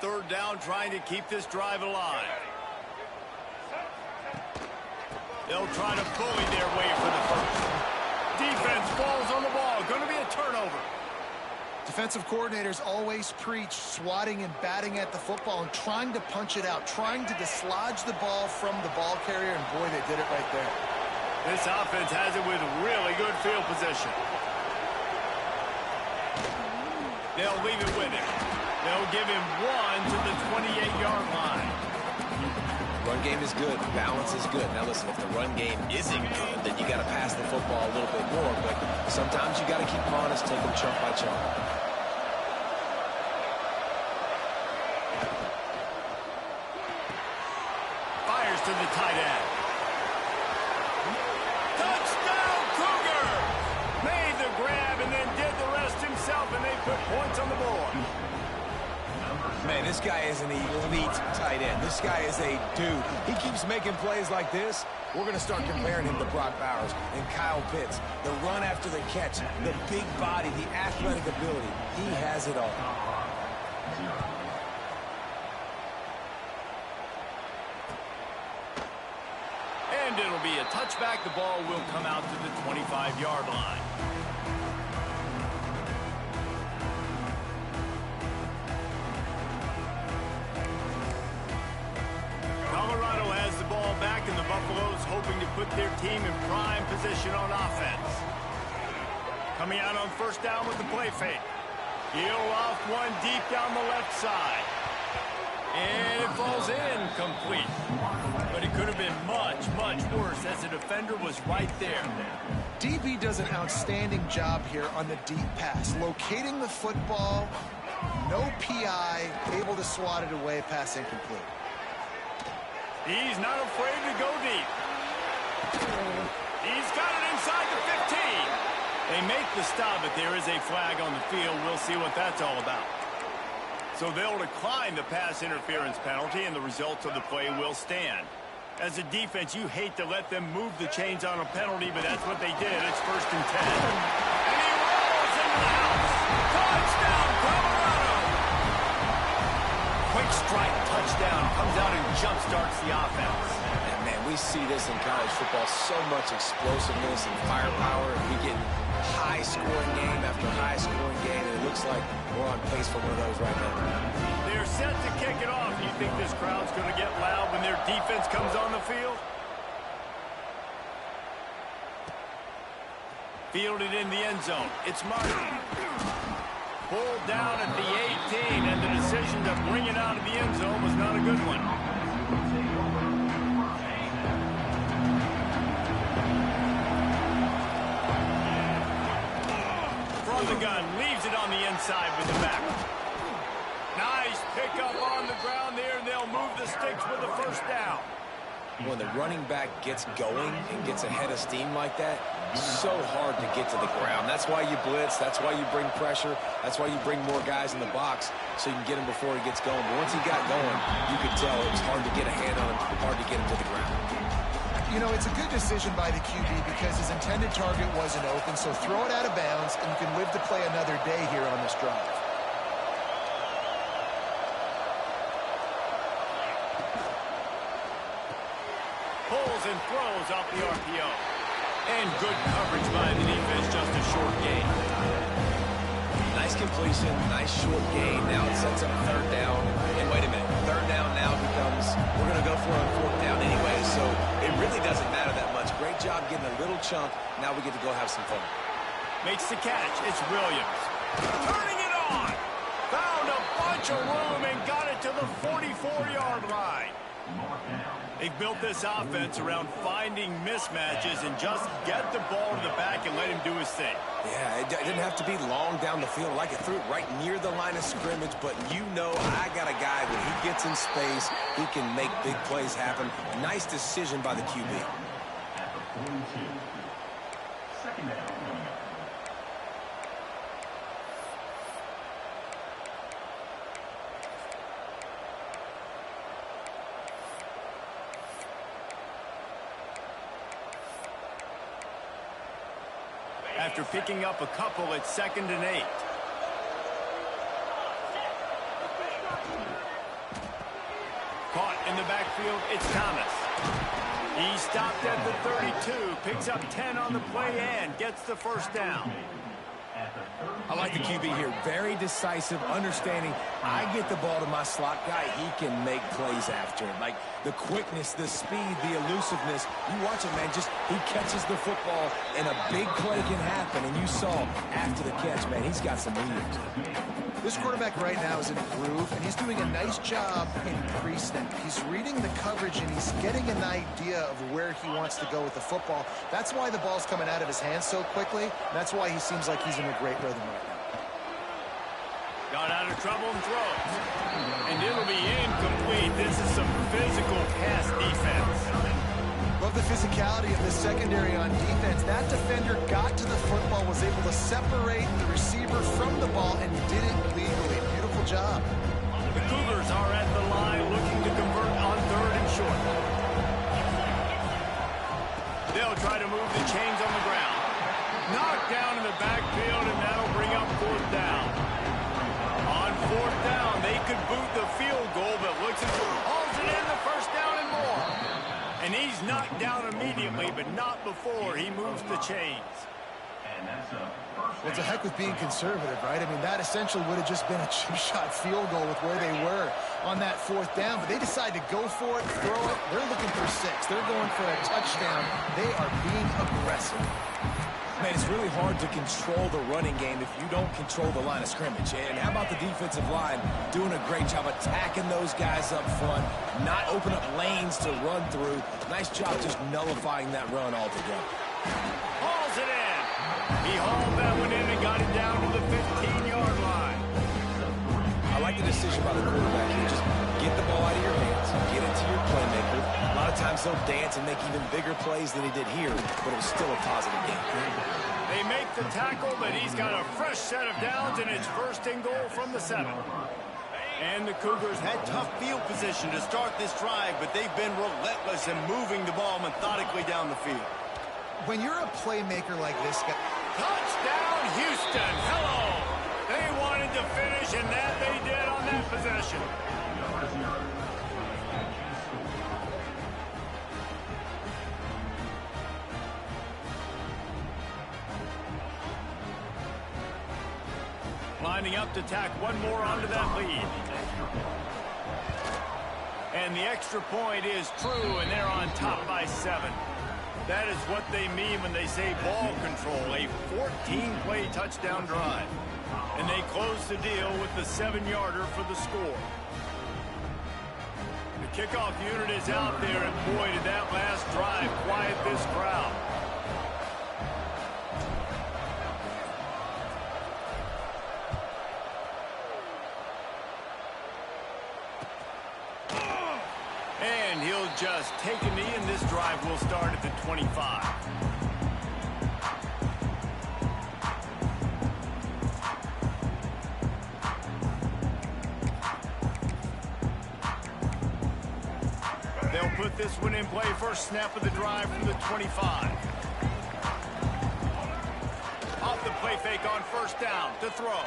third down, trying to keep this drive alive. They'll try to bully their way for the first. Defense falls on the ball. Going to be a turnover. Defensive coordinators always preach swatting and batting at the football and trying to punch it out, trying to dislodge the ball from the ball carrier, and boy, they did it right there. This offense has it with really good field position. They'll leave it with him. They'll give him one to the 28-yard line. Run game is good. Balance is good. Now listen, if the run game isn't good, then you got to pass the football a little bit more. But sometimes you got to keep them honest, take them chunk by chunk. Fires to the tight end. Touchdown, Cougar! Made the grab and then did the rest himself, and they put points on the board. Man, this guy is an elite tight end. This guy is a dude. He keeps making plays like this. We're going to start comparing him to Brock Bowers and Kyle Pitts. The run after the catch, the big body, the athletic ability. He has it all. And it'll be a touchback. The ball will come out to the 25-yard line. Colorado has the ball back, and the Buffaloes hoping to put their team in prime position on offense. Coming out on first down with the play fake. Heel off one deep down the left side. And it falls incomplete. But it could have been much, much worse as the defender was right there. DB does an outstanding job here on the deep pass. Locating the football, no PI, able to swat it away, pass incomplete. He's not afraid to go deep. He's got it inside the 15. They make the stop, but there is a flag on the field. We'll see what that's all about. So they'll decline the pass interference penalty, and the results of the play will stand. As a defense, you hate to let them move the chains on a penalty, but that's what they did. It's 1st and 10. And he rolls into the house. Touchdown, Colorado! Quick strike touchdown comes out and jump-starts the offense. And man, we see this in college football, so much explosiveness and firepower, and we get high-scoring game after high-scoring game, and it looks like we're on pace for one of those right now. They're set to kick it off. You think this crowd's going to get loud when their defense comes on the field? Fielded in the end zone. It's Martin. Pulled down at the 18, and the decision to bring it out of the end zone was not a good one. From the gun, leaves it on the inside with the back. Nice pickup on the ground there, and they'll move the sticks with the first down. When the running back gets going and gets ahead of steam like that, so hard to get to the ground. That's why you blitz. That's why you bring pressure. That's why you bring more guys in the box so you can get him before he gets going. But once he got going, you could tell it was hard to get a hand on him, hard to get him to the ground. You know, it's a good decision by the QB because his intended target wasn't open, so throw it out of bounds, and you can live to play another day here on this drive. Pulls and throws off the RPO. And good coverage by the defense, just a short gain. Nice completion, nice short gain. Now it sets up 3rd down. And wait a minute, 3rd down now becomes, we're going to go for it on 4th down anyway, so it really doesn't matter that much. Great job getting a little chunk. Now we get to go have some fun. Makes the catch. It's Williams. Turning it on. Found a bunch of room and got it to the 44-yard line. They've built this offense around finding mismatches and just get the ball to the back and let him do his thing. Yeah, it didn't have to be long down the field. Like it threw it right near the line of scrimmage, but you know I got a guy, when he gets in space, he can make big plays happen. Nice decision by the QB. Second down. After picking up a couple, it's 2nd and 8. In the backfield, it's Thomas. He stopped at the 32, picks up 10 on the play and gets the first down. I like the QB here. Very decisive, understanding. I get the ball to my slot guy. He can make plays after it. Like the quickness, the speed, the elusiveness. You watch it, man. Just he catches the football and a big play can happen. And you saw after the catch, man, he's got some wheels. This quarterback right now is in a groove, and he's doing a nice job in pre-snap. He's reading the coverage, and he's getting an idea of where he wants to go with the football. That's why the ball's coming out of his hands so quickly. That's why he seems like he's in a great rhythm right now. Got out of trouble and throws. And it'll be incomplete. This is some physical pass defense. Love the physicality of the secondary on defense. That defender got to the football, was able to separate the receiver from the ball, and did it legally. Beautiful job. The Cougars are at the line looking to convert on 3rd and short. They'll try to move the chains on the ground. Knocked down in the backfield, and that'll bring up 4th down. On 4th down, they could boot the field goal, but looks as though hauls it in the first down and more. And he's knocked down immediately, but not before he moves the chains. Well, it's a heck with being conservative, right? I mean, that essentially would have just been a chip shot field goal with where they were on that 4th down. But they decide to go for it, throw it. They're looking for 6. They're going for a touchdown. They are being aggressive. Man, it's really hard to control the running game if you don't control the line of scrimmage. And how about the defensive line doing a great job attacking those guys up front, not open up lanes to run through. Nice job just nullifying that run altogether. Hauls it in. He hauled that one in and got it down to the 15-yard line. I like the decision by the quarterback here. Just get the ball out of your hands, get it to your playmaker. A lot of times he'll dance and make even bigger plays than he did here, but it was still a positive game. They make the tackle, but he's got a fresh set of downs, and it's 1st and goal from the 7. And the Cougars had tough field position to start this drive, but they've been relentless in moving the ball methodically down the field. When you're a playmaker like this guy... Touchdown, Houston. Hello. They wanted to finish, and that they did on that possession. Lining up to tack one more onto that lead. And the extra point is true, and they're on top by 7. That is what they mean when they say ball control, a 14-play touchdown drive. And they close the deal with the 7-yarder for the score. The kickoff unit is out there, and boy, did that last drive quiet this crowd. And he'll just take a knee, and this drive will start at the 25. They'll put this one in play. First snap of the drive from the 25. Off the play fake on 1st down to throw.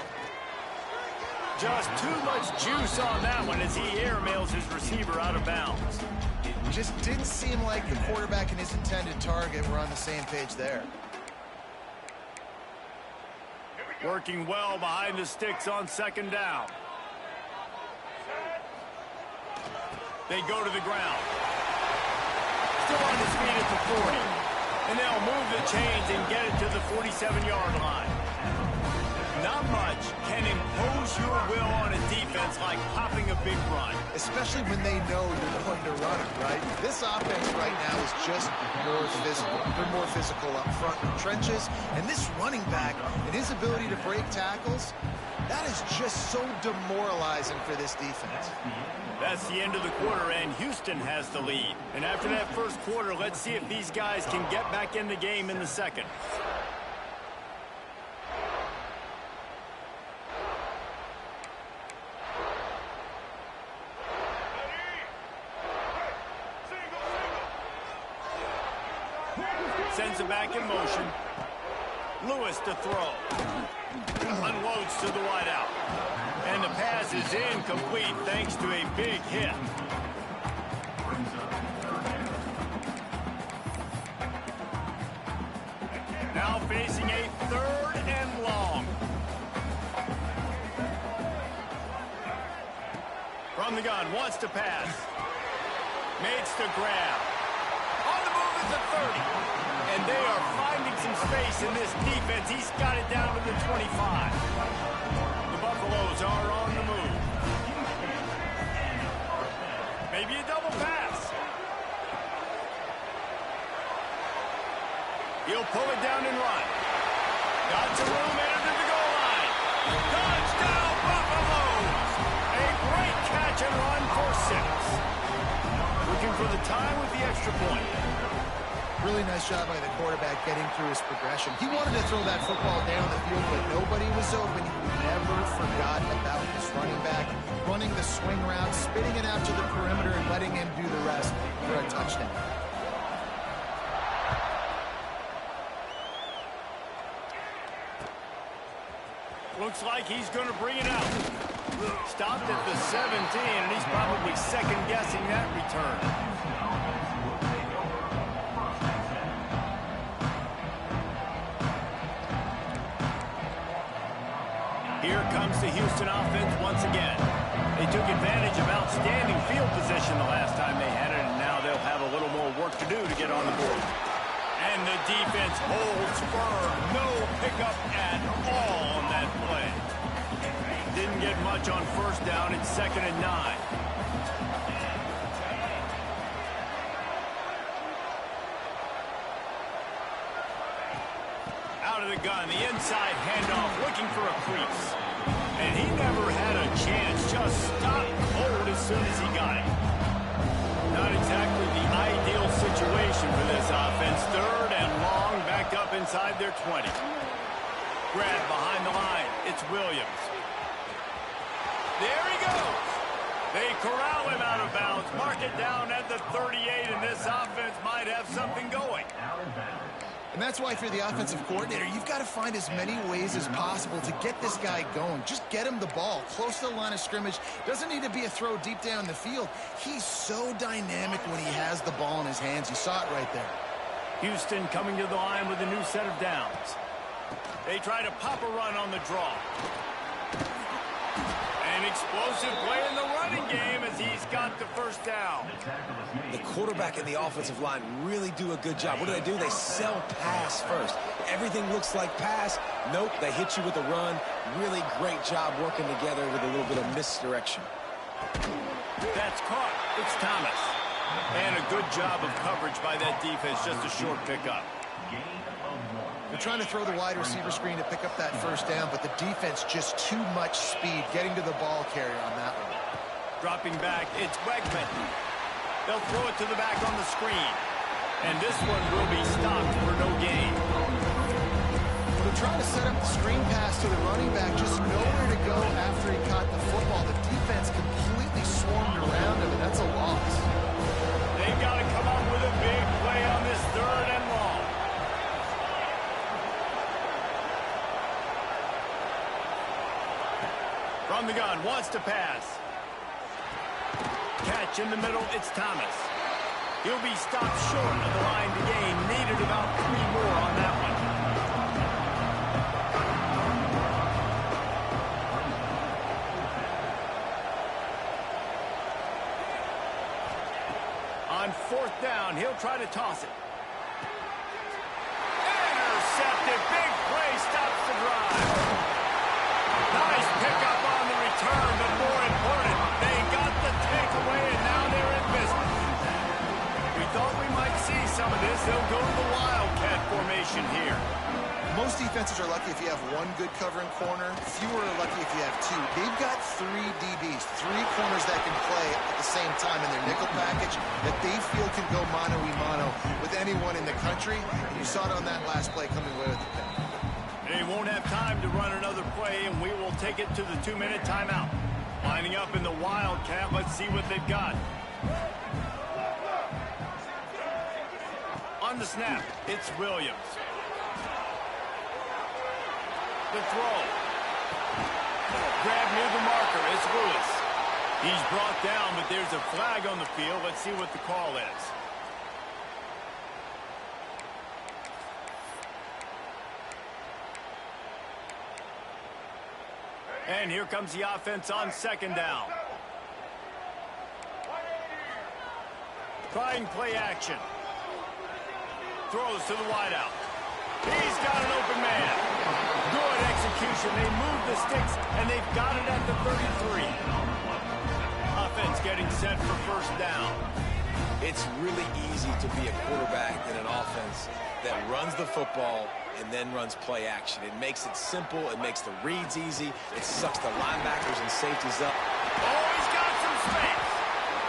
Just too much juice on that one as he airmails his receiver out of bounds. It just didn't seem like the quarterback and his intended target were on the same page there. Working well behind the sticks on 2nd down. They go to the ground. Still on his feet at the 40. And they'll move the chains and get it to the 47-yard line. Not much can impose your will on a defense like popping a big run. Especially when they know you're going to run it, right? This offense right now is just more physical. They're more physical up front in the trenches. And this running back and his ability to break tackles, that is just so demoralizing for this defense. That's the end of the quarter, and Houston has the lead. And after that first quarter, let's see if these guys can get back in the game in the second. Sends it back in motion. Lewis to throw. Unloads to the wideout. And the pass is incomplete thanks to a big hit. From the gun, wants to pass. Makes the grab. On the move is the 30. And they are finding some space in this defense. He's got it down to the 25. The Buffaloes are on the move. Maybe a double pass. He'll pull it down and run. Got some room, entered to the goal line. Touchdown, Buffaloes! A great catch and run for 6. Looking for the time with the extra point. Really nice job by the quarterback getting through his progression. He wanted to throw that football down the field, but nobody was open. He never forgot about his running back, running the swing route, spitting it out to the perimeter, and letting him do the rest for a touchdown. Looks like he's going to bring it out. Stopped at the 17, and he's probably second-guessing that return. Here comes the Houston offense once again. They took advantage of outstanding field position the last time they had it, and now they'll have a little more work to do to get on the board. And the defense holds firm. No pickup at all on that play. Didn't get much on first down. It's 2nd and 9. Out of the gun, the inside handoff, looking for a crease. And he never had a chance, just stopped cold as soon as he got it. Not exactly the ideal situation for this offense. 3rd and long, backed up inside their 20. Grab behind the line, it's Williams. There he goes. They corral him out of bounds, mark it down at the 38, and this offense might have something going. And that's why, if you're the offensive coordinator, you've got to find as many ways as possible to get this guy going. Just get him the ball close to the line of scrimmage. Doesn't need to be a throw deep down the field. He's so dynamic when he has the ball in his hands. You saw it right there. Houston coming to the line with a new set of downs. They try to pop a run on the draw. An explosive play in the running game as he's got the first down. The quarterback and the offensive line really do a good job. What do? They sell pass first. Everything looks like pass. Nope, they hit you with a run. Really great job working together with a little bit of misdirection. That's caught. It's Thomas. And a good job of coverage by that defense. Just a short pickup. They're trying to throw the wide receiver screen to pick up that first down, but the defense just too much speed getting to the ball carrier on that one. Dropping back, it's Wegman. They'll throw it to the back on the screen. And this one will be stopped for no gain. They're trying to set up the screen pass to the running back, just nowhere to go after he caught the football. The defense completely swarmed around him, and that's a loss. They've got to come up with a big play on this 3rd and long. From the gun, wants to pass. Catch in the middle, it's Thomas. He'll be stopped short of the line to gain. Needed about 3 more on that one. On 4th down, he'll try to toss it. Intercepted, big play, stops the drive. Nice pickup on the return, but more important, they got the takeaway, and now they're in business. We thought we might see some of this. They'll go to the Wildcat formation here. Most defenses are lucky if you have one good covering corner. Fewer are lucky if you have 2. They've got 3 DBs, 3 corners that can play at the same time in their nickel package that they feel can go mano-a-mano with anyone in the country. And you saw it on that last play coming away with the pick. They won't have time to run another play, and we will take it to the 2-minute timeout. Lining up in the Wildcat, let's see what they've got. On the snap, it's Williams. The throw. Grab near the marker, it's Lewis. He's brought down, but there's a flag on the field. Let's see what the call is. And here comes the offense on 2nd down. Trying play action. Throws to the wideout. He's got an open man. Good execution. They move the sticks, and they've got it at the 33. Offense getting set for first down. It's really easy to be a quarterback in an offense that runs the football and then runs play action. It makes it simple. It makes the reads easy. It sucks the linebackers and safeties up. Oh, he's got some space.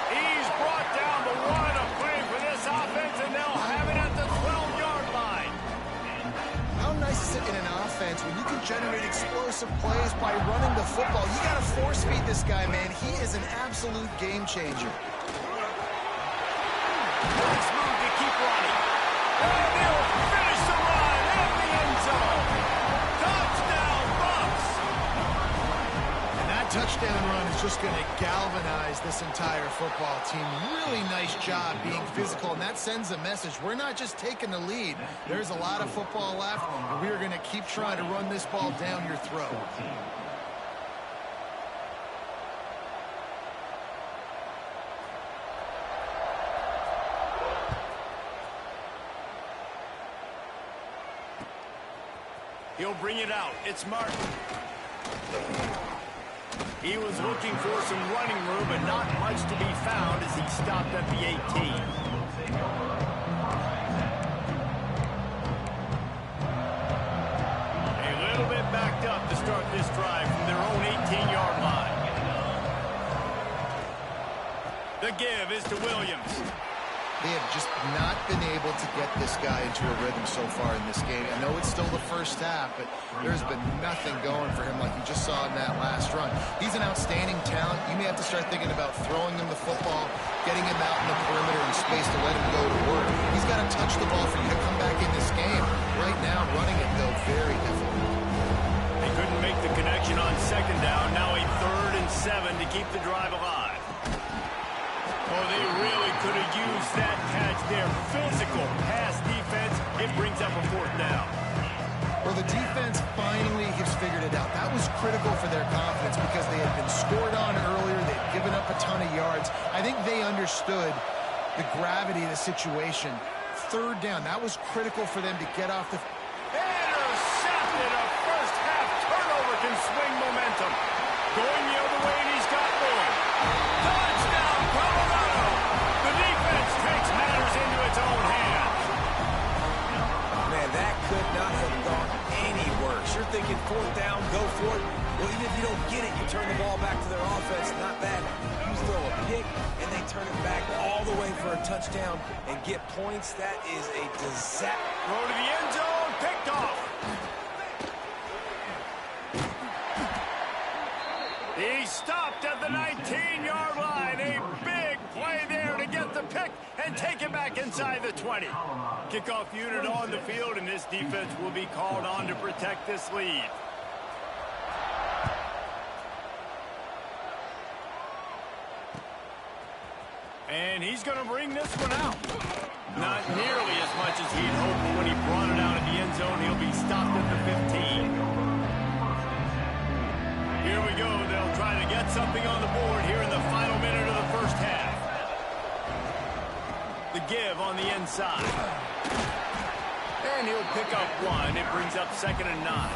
He's brought down the one of play for this offense, and they'll have it at the 12-yard line. How nice is it in an offense when you can generate explosive plays by running the football? You got to force feed this guy, man. He is an absolute game changer. Nice move to keep running. And they'll finish the run in the end zone. Touchdown, Bucs. And that touchdown run is just going to galvanize this entire football team. Really nice job being physical, and that sends a message. We're not just taking the lead. There's a lot of football left, and we are going to keep trying to run this ball down your throat. He'll bring it out. It's Martin. He was looking for some running room, but not much to be found as he stopped at the 18. A little bit backed up to start this drive from their own 18-yard line. The give is to Williams. They have just not been able to get this guy into a rhythm so far in this game. I know it's still the first half, but there's been nothing going for him like you just saw in that last run. He's an outstanding talent. You may have to start thinking about throwing him the football, getting him out in the perimeter and space to let him go to work. He's got to touch the ball for you to come back in this game. Right now, running it, though, very difficult. They couldn't make the connection on second down. Now a 3rd and 7 to keep the drive alive. Oh, they really could have used that catch there. Physical pass defense. It brings up a 4th down. Well, the defense finally has figured it out. That was critical for their confidence because they had been scored on earlier. They had given up a ton of yards. I think they understood the gravity of the situation. 3rd down, that was critical for them to get off the... Intercepted. A first-half turnover can swing momentum. Going the other way, and he's got more. Touchdown, Colorado. The defense takes matters into its own hands. Man, that could not have gone any worse. You're thinking 4th down, go for it. Well, even if you don't get it, you turn the ball back to their offense. Not that. You throw a pick, and they turn it back all the way for a touchdown and get points. That is a disaster. Throw to the end zone, picked off. He stopped at the 19-yard line. A big play there to get the pick and take it back inside the 20. Kickoff unit on the field, and this defense will be called on to protect this lead. And he's going to bring this one out. Not nearly as much as he'd hoped, but when he brought it out of the end zone, he'll be stopped at the 15. Here we go. They'll try to get something on the board here in the final minute of the first half. The give on the inside. And he'll pick up 1. It brings up 2nd and 9.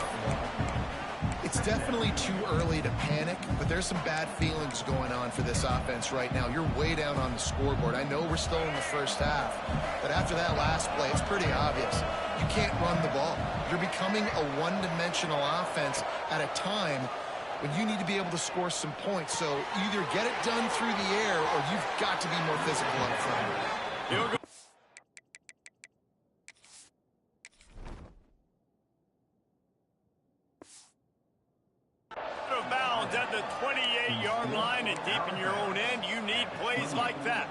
It's definitely too early to panic, but there's some bad feelings going on for this offense right now. You're way down on the scoreboard. I know we're still in the first half, but after that last play, it's pretty obvious. You can't run the ball. You're becoming a one-dimensional offense at a time when you need to be able to score some points. So either get it done through the air or you've got to be more physical up front. He'll go. Out of bounds at the 28-yard line, and deep in your own end, you need plays like that.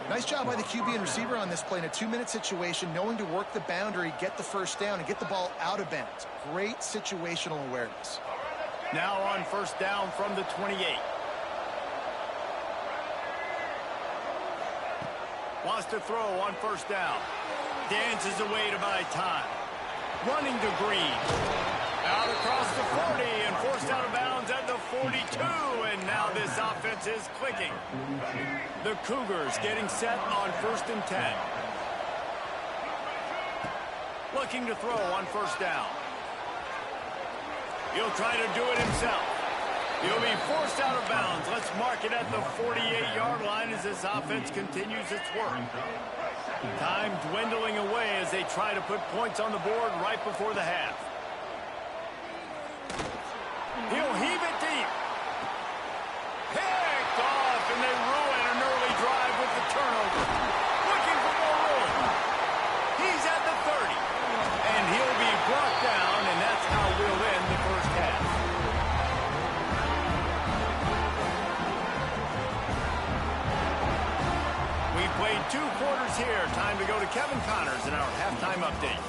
Nice job by the QB and receiver on this play in a 2-minute situation, knowing to work the boundary, get the first down, and get the ball out of bounds. Great situational awareness. Now on first down from the 28. Wants to throw on first down. Dances away to buy time. Running to Green. Out across the 40 and forced out of bounds at the 42. And now this this offense is clicking. The Cougars getting set on 1st and 10. Looking to throw on 1st down. He'll try to do it himself. He'll be forced out of bounds. Let's mark it at the 48-yard line as this offense continues its work. Time dwindling away as they try to put points on the board right before the half. He'll heave it deep. Picked off, and they ruin an early drive with the turnover. Looking for more room. He's at the 30. And he'll be brought down, and that's how we'll end the first half. We played 2 quarters here. Time to go to Kevin Connors in our halftime update.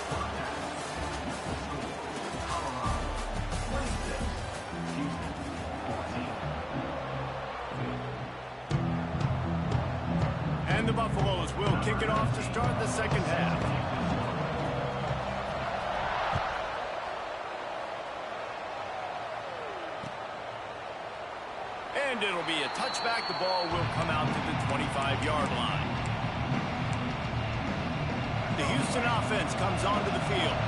And the Buffaloes will kick it off to start the second half. And it'll be a touchback. The ball will come out to the 25-yard line. The Houston offense comes onto the field.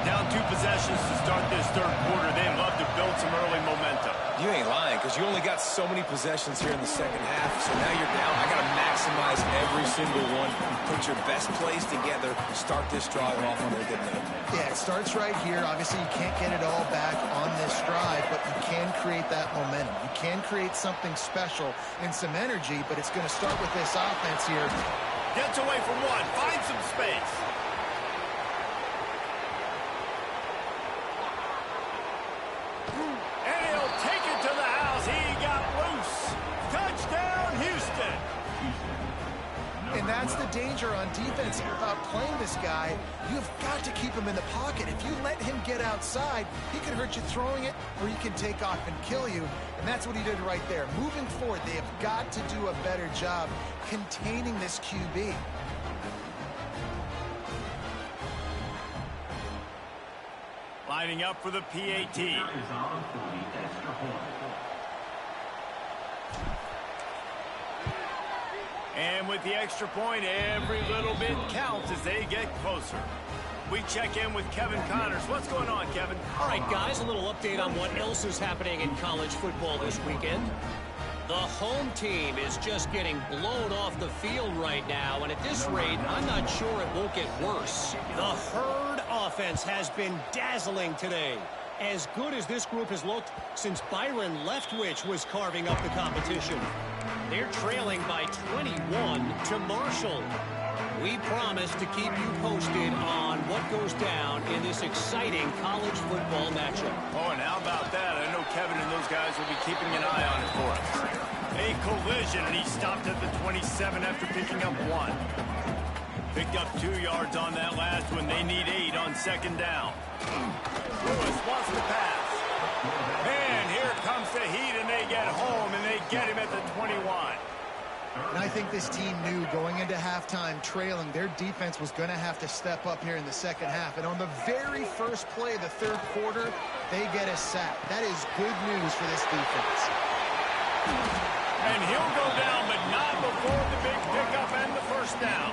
Down 2 possessions to start this third quarter. They'd love to build some early momentum. You ain't lying, because you only got so many possessions here in the second half, so now you're down. I got to maximize every single one. Put your best plays together. Start this drive off on a good note. Yeah, it starts right here. Obviously, you can't get it all back on this drive, but you can create that momentum. You can create something special and some energy, but it's going to start with this offense here. Gets away from one. Finds some space. And he'll take it to the house. He got loose. Touchdown, Houston. And that's the danger on defense playing this guy. You've got to keep him in the pocket. If you let him get outside, he can hurt you throwing it, or he can take off and kill you. And that's what he did right there. Moving forward, they have got to do a better job containing this QB. Lining up for the PAT. And with the extra point, every little bit counts as they get closer. We check in with Kevin Connors. What's going on, Kevin? All right, guys, a little update on what else is happening in college football this weekend. The home team is just getting blown off the field right now, and at this rate, I'm not sure it won't get worse. The Herd offense has been dazzling today. As good as this group has looked since Byron Leftwich was carving up the competition. They're trailing by 21 to Marshall. We promise to keep you posted on what goes down in this exciting college football matchup. Oh, and how about that? I know Kevin and those guys will be keeping an eye on it for us. A collision, and he stopped at the 27 after picking up 1. Picked up 2 yards on that last one. They need 8 on second down. Lewis wants to pass. And here comes the heat, and they get home, and they get him at the 21. And I think this team knew going into halftime trailing, their defense was going to have to step up here in the second half. And on the very first play of the third quarter, they get a sack. That is good news for this defense. And he'll go down, but not before the big pickup and the first down.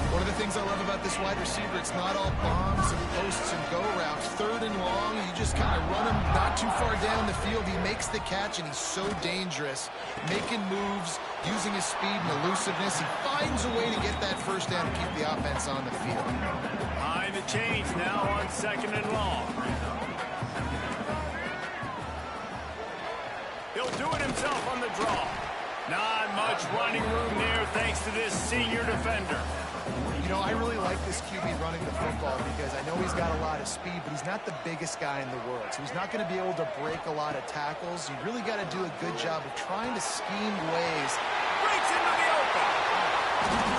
One of the things I love about this wide receiver, it's not all bombs and posts and go routes. Third and long, you just kind of run him not too far down the field. He makes the catch, and he's so dangerous. Making moves, using his speed and elusiveness. He finds a way to get that first down and keep the offense on the field. Behind the chains now on second and long. He'll do it himself on the draw. Not much running room there thanks to this senior defender. You know, I really like this QB running the football because I know he's got a lot of speed, but he's not the biggest guy in the world. So he's not going to be able to break a lot of tackles. You really got to do a good job of trying to scheme ways. Breaks into the open.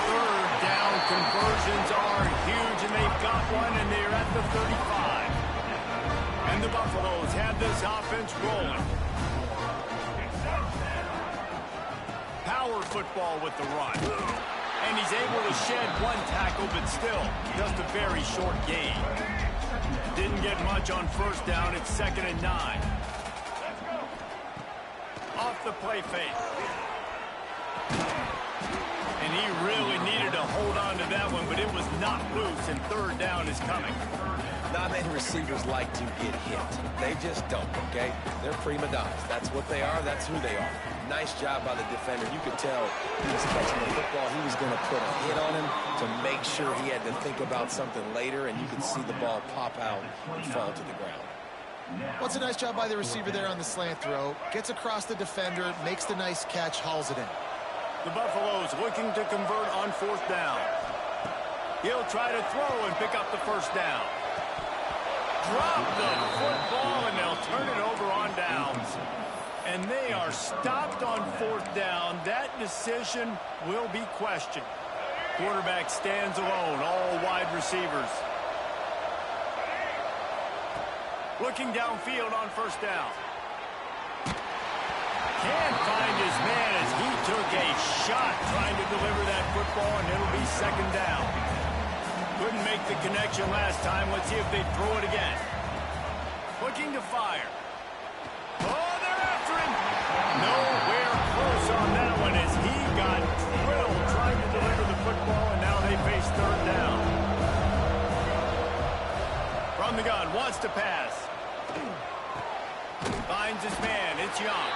Third down conversions are huge, and they've got one, and they're at the 35. And the Buffaloes have this offense rolling. Power football with the run. And he's able to shed 1 tackle, but still just a very short gain. Didn't get much on first down. It's 2nd and 9. Off the play fake. And he really needed to hold on to that one, but it was not loose, and third down is coming. Not many receivers like to get hit. They just don't, okay? They're prima donnas. That's what they are. That's who they are. Nice job by the defender. You could tell he was catching the football. He was going to put a hit on him to make sure he had to think about something later, and you could see the ball pop out and fall to the ground. Well, it's a nice job by the receiver there on the slant throw. Gets across the defender, makes the nice catch, hauls it in. The Buffaloes looking to convert on fourth down. He'll try to throw and pick up the first down. Drop the football, and they'll turn it over on downs. And they are stopped on fourth down. That decision will be questioned. Quarterback stands alone, all wide receivers. Looking downfield on first down. Can't find his man as he took a shot trying to deliver that football, and it'll be second down. Couldn't make the connection last time. Let's see if they throw it again. Looking to fire. Oh, they're after him. Nowhere close on that one as he got drilled trying to deliver the football, and now they face third down. From the gun, wants to pass. Finds his man. It's Young.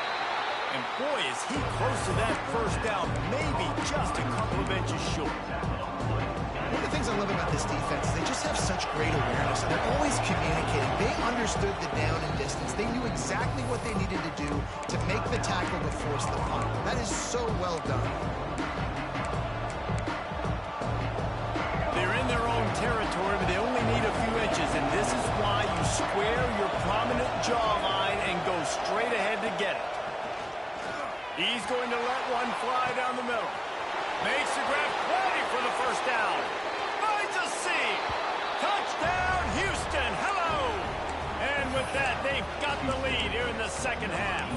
And boy, is he close to that first down, maybe just a couple of inches short. One of the things I love about this defense is they just have such great awareness, and they're always communicating. They understood the down and distance. They knew exactly what they needed to do to make the tackle to force the punt. That is so well done. They're in their own territory, but they only need a few inches, and this is why you square your prominent jawline and go straight ahead to get it. He's going to let one fly down the middle. Makes the grab, plenty for the first down. Finds a seam. Touchdown, Houston. Hello. And with that, they've got the lead here in the second half.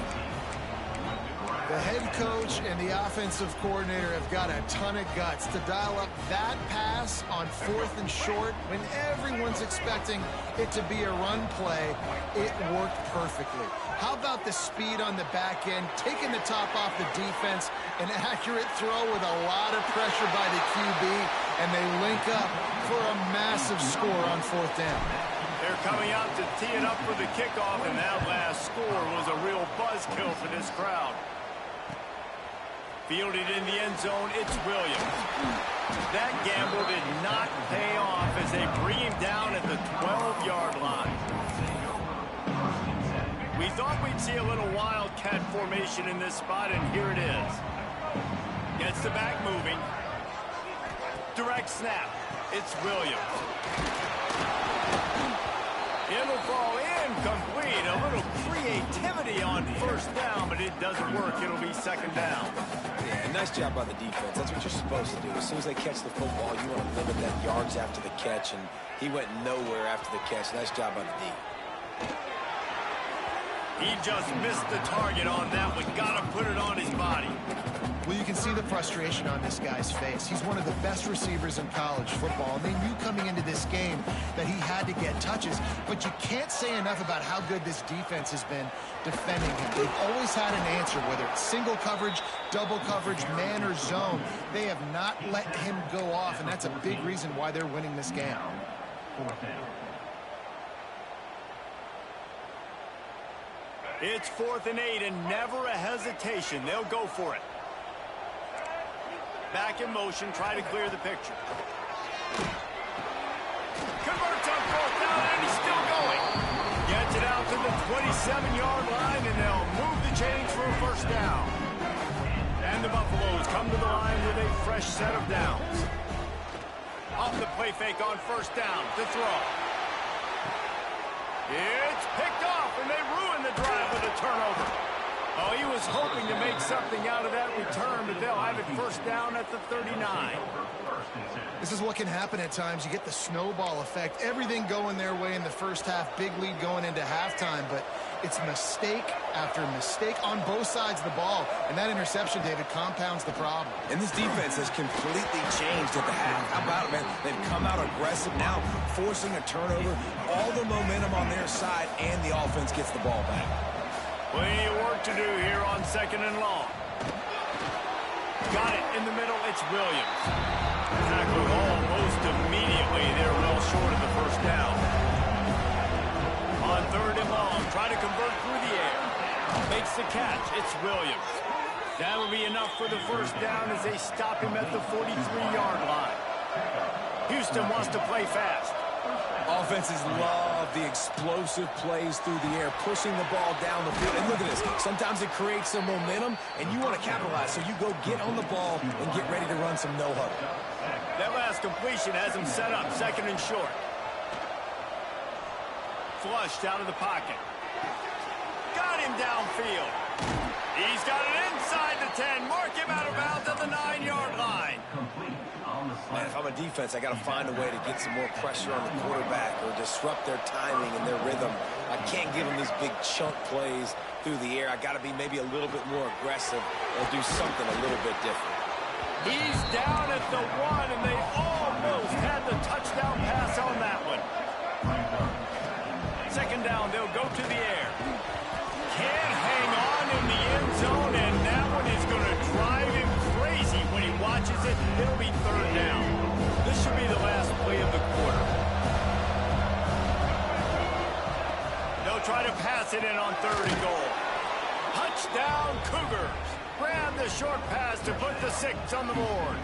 The head coach and the offensive coordinator have got a ton of guts to dial up that pass on fourth and short when everyone's expecting it to be a run play. It worked perfectly. How about the speed on the back end, taking the top off the defense, an accurate throw with a lot of pressure by the QB, and they link up for a massive score on fourth down. They're coming out to tee it up for the kickoff, and that last score was a real buzzkill for this crowd. Fielded in the end zone, it's Williams. That gamble did not pay off as they bring him down at the 12-yard line. We thought we'd see a little wildcat formation in this spot, and here it is. Gets the back moving. Direct snap. It's Williams. It'll fall incomplete. A little creativity on first down, but it doesn't work. It'll be second down. Yeah, nice job by the defense. That's what you're supposed to do. As soon as they catch the football, you want to limit that yards after the catch, and he went nowhere after the catch. Nice job by the D. He just missed the target on that one. Got to put it on his body. Well, you can see the frustration on this guy's face. He's one of the best receivers in college football, and they knew coming into this game that he had to get touches, but you can't say enough about how good this defense has been defending him. They've always had an answer, whether it's single coverage, double coverage, man or zone. They have not let him go off, and that's a big reason why they're winning this game. Fourth down. It's 4th and 8, and never a hesitation. They'll go for it. Back in motion, try to clear the picture. Converts on 4th down, and he's still going. Gets it out to the 27-yard line, and they'll move the chains for a first down. And the Buffaloes come to the line with a fresh set of downs. Off the play fake on first down to throw. It's picked off, and they ruin the drive with a turnover. Oh, he was hoping to make something out of that return, but they'll have it first down at the 39. This is what can happen at times. You get the snowball effect. Everything going their way in the first half. Big lead going into halftime, but it's mistake after mistake on both sides of the ball. And that interception, David, compounds the problem. And this defense has completely changed at the half. How about it, man? They've come out aggressive now, forcing a turnover. All the momentum on their side, and the offense gets the ball back. Plenty of work to do here on 2nd and long. Got it in the middle. It's Williams. Tackled almost immediately. They're well short of the first down. On 3rd and long, try to convert through the air. Makes the catch. It's Williams. That will be enough for the first down as they stop him at the 43-yard line. Houston wants to play fast. Offenses love the explosive plays through the air, pushing the ball down the field. And look at this. Sometimes it creates some momentum, and you want to capitalize. So you go get on the ball and get ready to run some no-huddle. That last completion has him set up 2nd and short. Flushed out of the pocket. Got him downfield. He's got it inside the 10. Mark him out of bounds at the 9-yard line. Man, if I'm a defense, I got to find a way to get some more pressure on the quarterback or disrupt their timing and their rhythm. I can't give them these big chunk plays through the air. I got to be maybe a little bit more aggressive or do something a little bit different. He's down at the 1, and they almost had the touchdown pass on that one. 2nd down, they'll go to the air. Can't hang on in the end zone, and that one is going to drive him crazy when he watches it. It'll be 3rd down. This should be the last play of the quarter. They'll try to pass it in on 3rd and goal. Touchdown, Cougars. Grab the short pass to put the 6 on the board.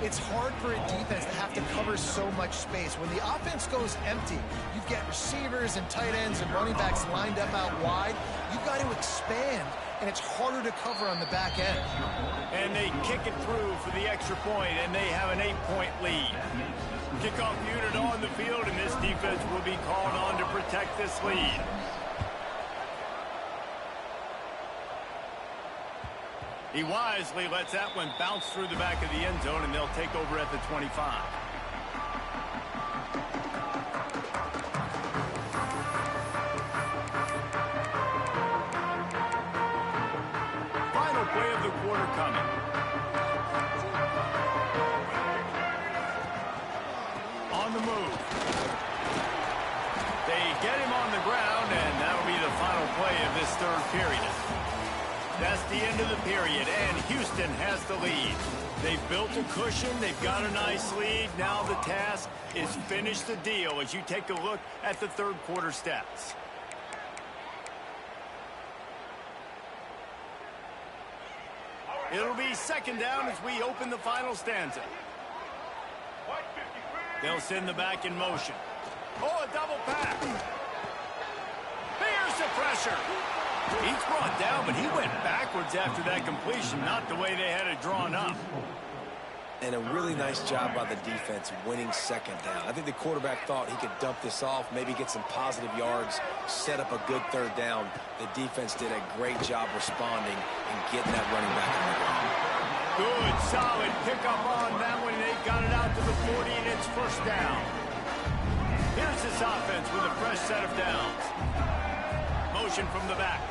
It's hard for a defense to have to cover so much space. When the offense goes empty, you've got receivers and tight ends and running backs lined up out wide. You've got to expand, and it's harder to cover on the back end. And they kick it through for the extra point, and they have an 8-point lead. Kickoff unit on the field, and this defense will be called on to protect this lead. He wisely lets that one bounce through the back of the end zone, and they'll take over at the 25. Final play of the quarter coming. On the move. They get him on the ground, and that'll be the final play of this 3rd period. That's the end of the period, and Houston has the lead. They've built a cushion. They've got a nice lead. Now the task is finish the deal as you take a look at the 3rd quarter stats. It'll be 2nd down as we open the final stanza. They'll send the back in motion. Oh, a double pass. Here's the pressure. He's brought down, but he went backwards after that completion, not the way they had it drawn up. And a really nice job by the defense winning 2nd down. I think the quarterback thought he could dump this off, maybe get some positive yards, set up a good 3rd down. The defense did a great job responding and getting that running back on the ground. Good, solid pickup on that one. They got it out to the 40, and it's 1st down. Here's this offense with a fresh set of downs. Motion from the back.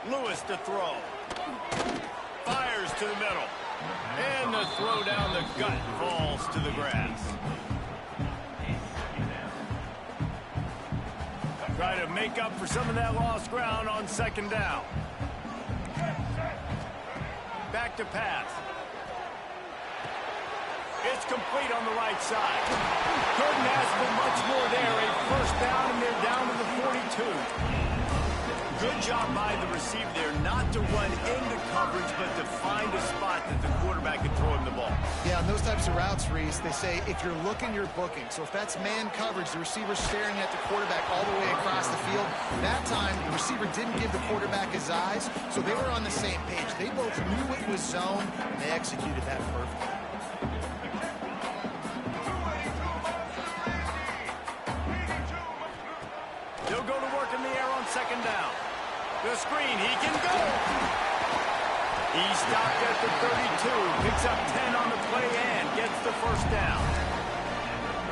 Lewis to throw. Fires to the middle. And the throw down the gut falls to the grass. Try to make up for some of that lost ground on 2nd down. Back to pass. It's complete on the right side. Couldn't ask for much more there. A 1st down, and they're down to the 42. Good job by the receiver there not to run into coverage, but to find a spot that the quarterback can throw him the ball. Yeah, on those types of routes, Reese, they say if you're looking, you're booking. So if that's man coverage, the receiver's staring at the quarterback all the way across the field. That time, the receiver didn't give the quarterback his eyes, so they were on the same page. They both knew it was zone, and they executed that perfectly. They'll go to work in the air on 2nd down. The screen, he can go. He stopped at the 32, picks up 10 on the play and gets the 1st down.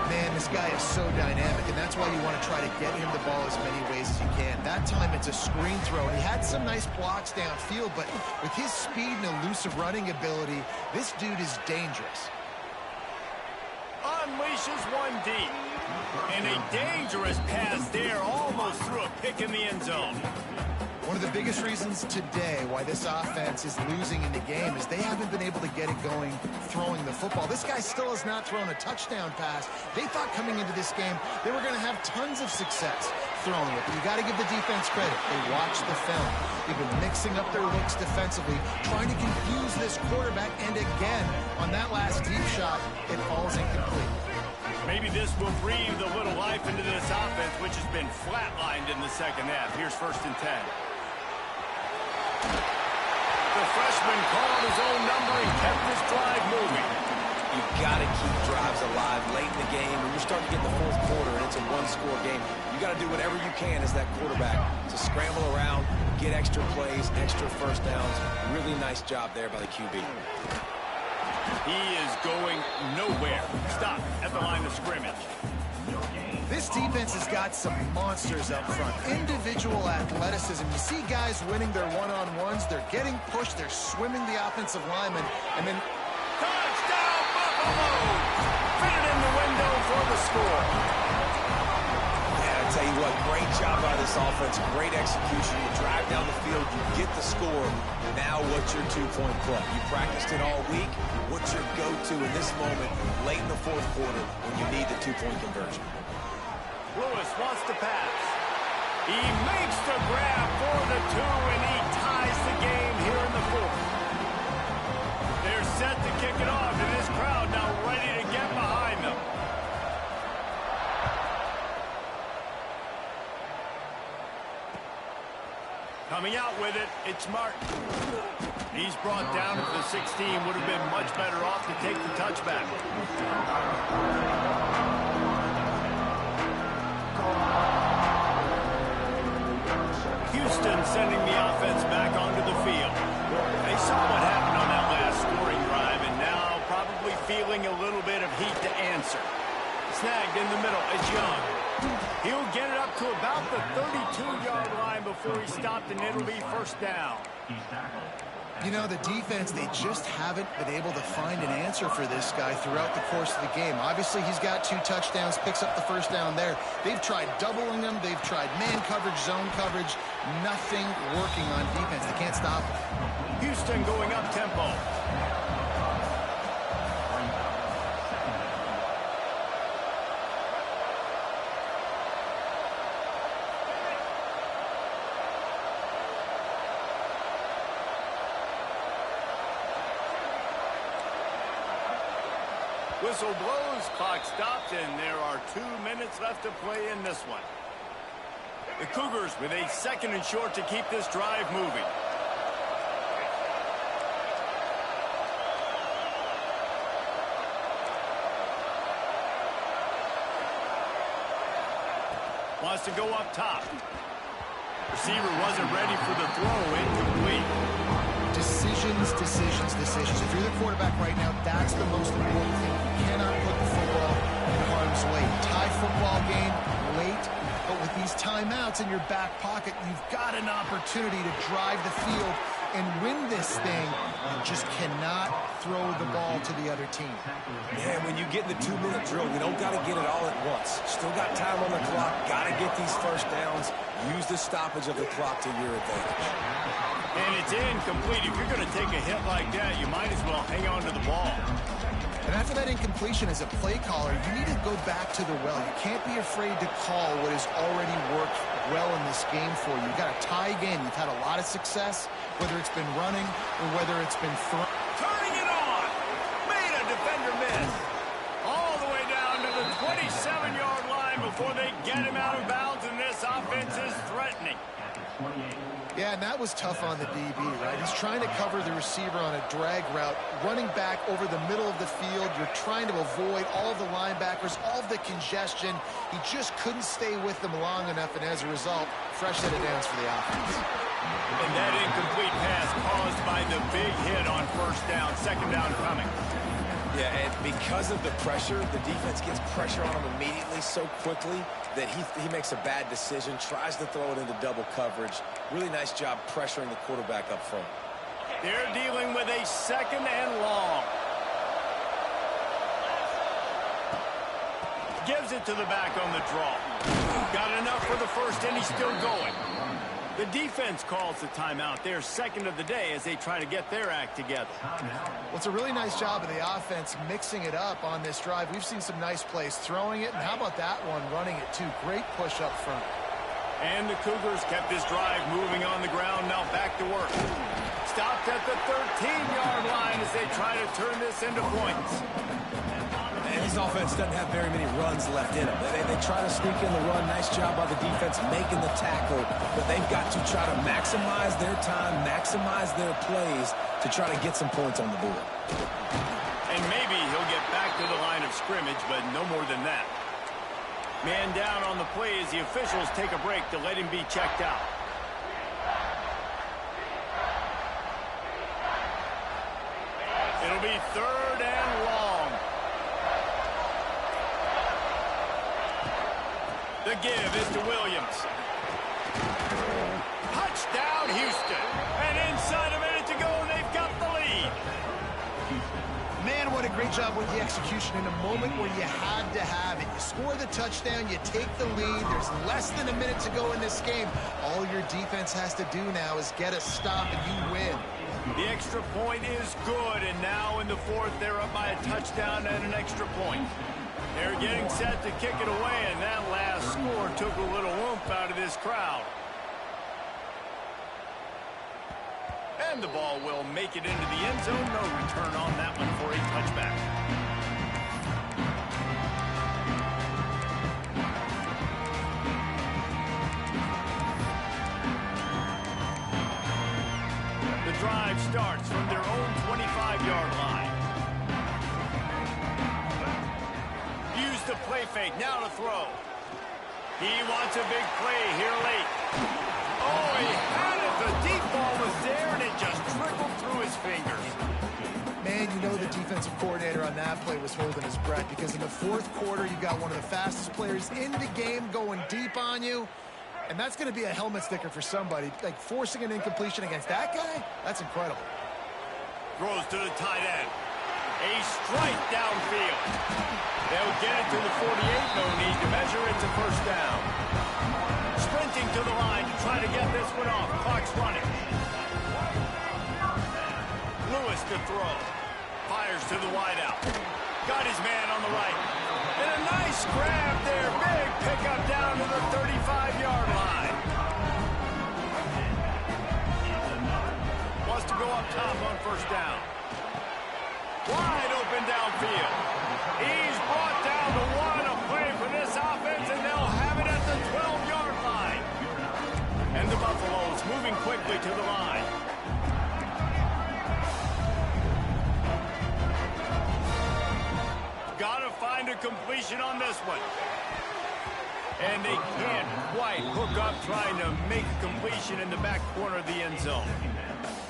Man, this guy is so dynamic, and that's why you want to try to get him the ball as many ways as you can. That time it's a screen throw. He had some nice blocks downfield, but with his speed and elusive running ability, this dude is dangerous. Unleashed unleashes one deep. And a dangerous pass there, almost threw a pick in the end zone. One of the biggest reasons today why this offense is losing in the game is they haven't been able to get it going throwing the football. This guy still has not thrown a touchdown pass. They thought coming into this game they were going to have tons of success throwing it. You got to give the defense credit. They watched the film. They've been mixing up their looks defensively, trying to confuse this quarterback, and again, on that last deep shot, it falls incomplete. Maybe this will breathe a little life into this offense, which has been flatlined in the second half. Here's 1st and 10. The freshman called his own number and kept this drive moving. You've got to keep drives alive late in the game. When you're starting to get in the 4th quarter and it's a one-score game, you got to do whatever you can as that quarterback to scramble around, get extra plays, extra first downs. Really nice job there by the QB. He is going nowhere. Stop at the line of scrimmage. This defense has got some monsters up front. Individual athleticism. You see guys winning their one-on-ones. They're getting pushed. They're swimming the offensive lineman. And then... Touchdown, Buffalo! Fit it in the window for the score. Yeah, I tell you what, great job by this offense. Great execution. You drive down the field, you get the score. Now what's your two-point play? You practiced it all week. What's your go-to in this moment late in the 4th quarter when you need the two-point conversion? Lewis wants to pass. He makes the grab for the 2, and he ties the game here in the 4th. They're set to kick it off, and this crowd now ready to get behind them. Coming out with it, it's Martin. He's brought down at the 16. Would have been much better off to take the touchback. Houston sending the offense back onto the field. They saw what happened on that last scoring drive, and now probably feeling a little bit of heat to answer. Snagged in the middle, it's Young. He'll get it up to about the 32-yard line before he stopped, and it'll be 1st down. You know, the defense, they just haven't been able to find an answer for this guy throughout the course of the game. Obviously, he's got 2 touchdowns, picks up the 1st down there. They've tried doubling him. They've tried man coverage, zone coverage. Nothing working on defense. They can't stop him. Houston going up tempo. Whistle blows, clock stopped, and there are 2 minutes left to play in this one. The Cougars with a 2nd and short to keep this drive moving. Wants to go up top. Receiver wasn't ready for the throw, incomplete. Decisions. If you're the quarterback right now, that's the most important thing. You cannot put the football in harm's way. Tie football game late, but with these timeouts in your back pocket, you've got an opportunity to drive the field and win this thing. You just cannot throw the ball to the other team. Yeah, when you get in the 2-minute drill, you don't got to get it all at once. Still got time on the clock. Got to get these first downs. Use the stoppage of the clock to your advantage. And it's incomplete. If you're going to take a hit like that, you might as well hang on to the ball. And after that incompletion, as a play caller, you need to go back to the well. You can't be afraid to call what has already worked well in this game for you. You've got a tie game. You've had a lot of success, whether it's been running or whether it's been throwing. Turning it on. Made a defender miss. All the way down to the 27-yard line before they get him out of bounds, and this offense is threatening. Yeah, and that was tough on the DB, right? He's trying to cover the receiver on a drag route, running back over the middle of the field. You're trying to avoid all of the linebackers, all of the congestion. He just couldn't stay with them long enough, and as a result, fresh set of downs for the offense. And that incomplete pass caused by the big hit on 1st down, 2nd down coming. Yeah, and because of the pressure, the defense gets pressure on him immediately so quickly that he makes a bad decision, tries to throw it into double coverage. Really nice job pressuring the quarterback up front. They're dealing with a 2nd and long. Gives it to the back on the draw. Got enough for the first, and he's still going. The defense calls the timeout. They're second of the day as they try to get their act together. Well, it's a really nice job of the offense mixing it up on this drive. We've seen some nice plays throwing it, and how about that one running it too? Great push up front. And the Cougars kept this drive moving on the ground. Now back to work. Stopped at the 13-yard line as they try to turn this into points. And his offense doesn't have very many runs left in them. They try to sneak in the run. Nice job by the defense making the tackle. But they've got to try to maximize their time, maximize their plays to try to get some points on the board. And maybe he'll get back to the line of scrimmage, but no more than that. Man down on the play as the officials take a break to let him be checked out. It'll be 3rd and long. The give is to Williams. Touchdown, Houston. And inside a minute to go, and they've got the lead. Man, what a great job with the execution in a moment where you had to have it. You score the touchdown, you take the lead. There's less than a minute to go in this game. All your defense has to do now is get a stop, and you win. The extra point is good, and now in the 4th, they're up by a touchdown and an extra point. They're getting set to kick it away, and that last score took a little oomph out of this crowd. And the ball will make it into the end zone. No return on that one for a touchback. The drive starts from their own 25-yard line. Use the play fake. Now to throw. He wants a big play here late. Oh, he had it. The deep ball was there, and it just trickled through his fingers. Man, you know the defensive coordinator on that play was holding his breath because in the 4th quarter, you got one of the fastest players in the game going deep on you. And that's going to be a helmet sticker for somebody. Like, forcing an incompletion against that guy, that's incredible. Throws to the tight end. A strike downfield. They'll get it to the 48. No need to measure. It's a first down. Sprinting to the line to try to get this one off. Clock's running. Lewis to throw. Fires to the wideout. Got his man on the right. And a nice grab there. Big pickup down to the 35-yard line. Wants to go up top on first down. Wide open downfield. He's brought down to 1. A play for this offense, and they'll have it at the 12-yard line. And the Buffaloes moving quickly to the line. Gotta find a completion on this one. And they can't quite hook up trying to make a completion in the back corner of the end zone.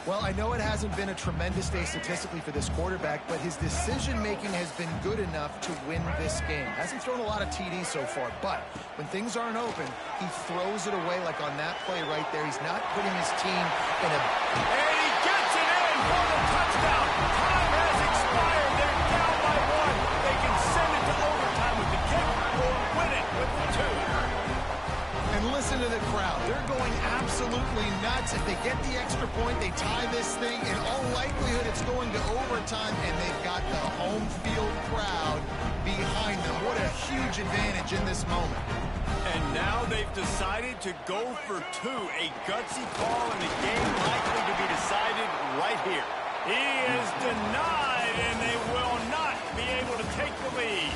Well, I know it hasn't been a tremendous day statistically for this quarterback, but his decision-making has been good enough to win this game. Hasn't thrown a lot of TDs so far, but when things aren't open, he throws it away like on that play right there. He's not putting his team in a... And he gets it in for the touchdown. Time has expired. They're down by 1. They can send it to overtime with the kick or win it with the 2. And listen to the crowd. They're going absolutely nuts. If they get the extra point, they tie this thing. In all likelihood, it's going to overtime, and they've got the home field crowd behind them. What a huge advantage in this moment. And now they've decided to go for 2. A gutsy call, and the game likely to be decided right here. He is denied, and they will not be able to take the lead.